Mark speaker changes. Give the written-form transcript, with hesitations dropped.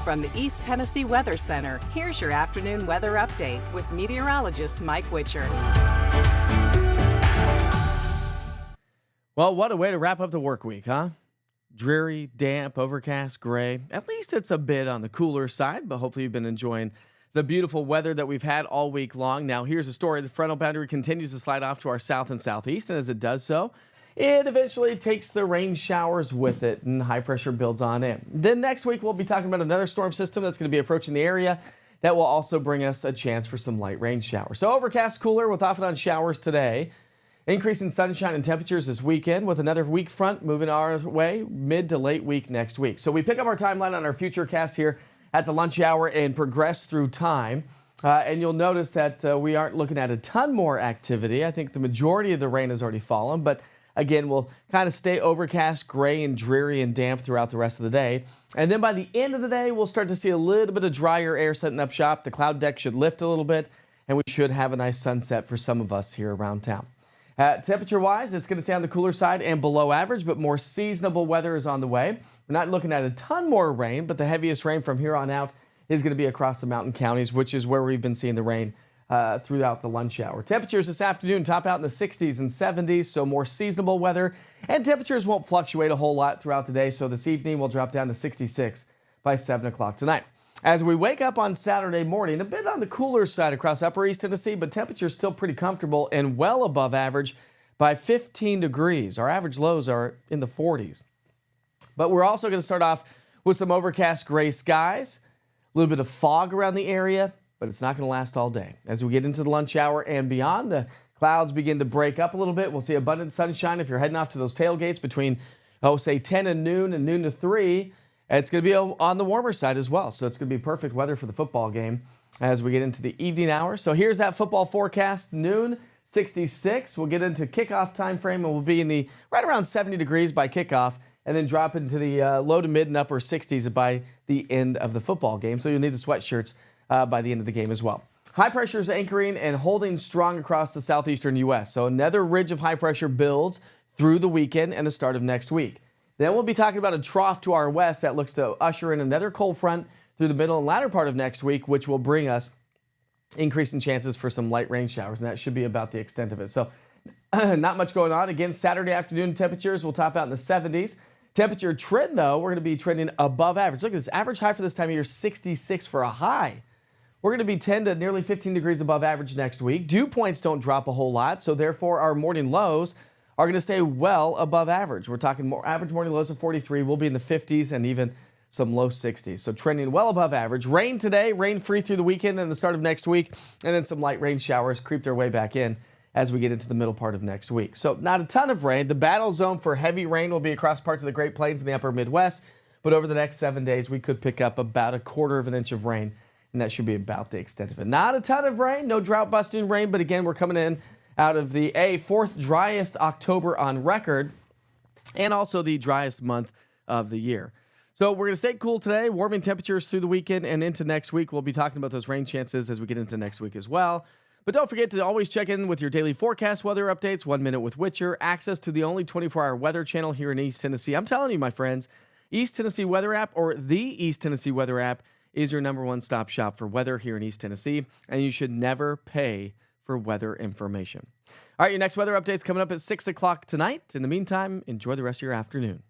Speaker 1: From the East Tennessee Weather Center, here's your afternoon weather update with meteorologist Mike Witcher.
Speaker 2: Well, what a way to wrap up the work week, huh? Dreary, damp, overcast, gray. At least it's a bit on the cooler side, but hopefully you've been enjoying the beautiful weather that we've had all week long. Now, here's a story. The frontal boundary continues to slide off to our south and southeast, and as it does so, it eventually takes the rain showers with it, and high pressure builds on in. Then next week, we'll be talking about another storm system that's going to be approaching the area that will also bring us a chance for some light rain showers. So overcast, cooler with off and on showers today. Increasing sunshine and temperatures this weekend with another weak front moving our way mid to late week next week. So we pick up our timeline on our futurecast here at the lunch hour and progress through time. And you'll notice that we aren't looking at a ton more activity. I think the majority of the rain has already fallen, but again, we'll kind of stay overcast, gray and dreary and damp throughout the rest of the day. And then by the end of the day, we'll start to see a little bit of drier air setting up shop. The cloud deck should lift a little bit, and we should have a nice sunset for some of us here around town. Temperature-wise, it's going to stay on the cooler side and below average, but more seasonable weather is on the way. We're not looking at a ton more rain, but the heaviest rain from here on out is going to be across the mountain counties, which is where we've been seeing the rain throughout the lunch hour. Temperatures this afternoon top out in the 60s and 70s, so more seasonable weather. And temperatures won't fluctuate a whole lot throughout the day, so this evening we'll drop down to 66 by 7 o'clock tonight. As we wake up on Saturday morning, a bit on the cooler side across upper East Tennessee, but temperatures still pretty comfortable and well above average by 15 degrees. Our average lows are in the 40s. But we're also going to start off with some overcast gray skies, a little bit of fog around the area, but it's not going to last all day. As we get into the lunch hour and beyond, the clouds begin to break up a little bit. We'll see abundant sunshine if you're heading off to those tailgates between, say 10 and noon to 3. It's going to be on the warmer side as well, so it's going to be perfect weather for the football game as we get into the evening hours. So here's that football forecast. Noon, 66. We'll get into kickoff time frame, and we'll be in the right around 70 degrees by kickoff, and then drop into the low to mid and upper 60s by the end of the football game. So you'll need the sweatshirts by the end of the game as well. High pressure is anchoring and holding strong across the southeastern U.S. So another ridge of high pressure builds through the weekend and the start of next week. Then we'll be talking about a trough to our west that looks to usher in another cold front through the middle and latter part of next week, which will bring us increasing chances for some light rain showers, and that should be about the extent of it. So not much going on. Again, Saturday afternoon temperatures will top out in the 70s. Temperature trend, though, we're going to be trending above average. Look at this average high for this time of year, 66 for a high. We're going to be 10 to nearly 15 degrees above average next week. Dew points don't drop a whole lot, so therefore our morning lows are going to stay well above average. We're talking more average morning lows of 43. We'll be in the 50s and even some low 60s. So trending well above average. Rain today, rain free through the weekend and the start of next week, and then some light rain showers creep their way back in as we get into the middle part of next week. So not a ton of rain. The battle zone for heavy rain will be across parts of the Great Plains and the upper Midwest, but over the next 7 days, we could pick up about a quarter of an inch of rain, and that should be about the extent of it. Not a ton of rain, no drought-busting rain, but again, we're coming in out of the fourth driest October on record, and also the driest month of the year. So we're going to stay cool today, warming temperatures through the weekend and into next week. We'll be talking about those rain chances as we get into next week as well. But don't forget to always check in with your daily forecast weather updates, 1 Minute with Witcher, access to the only 24-hour weather channel here in East Tennessee. I'm telling you, my friends, East Tennessee Weather App or the East Tennessee Weather App is your number one stop shop for weather here in East Tennessee, and you should never pay for weather information. All right, your next weather update's coming up at 6 o'clock tonight. In the meantime, enjoy the rest of your afternoon.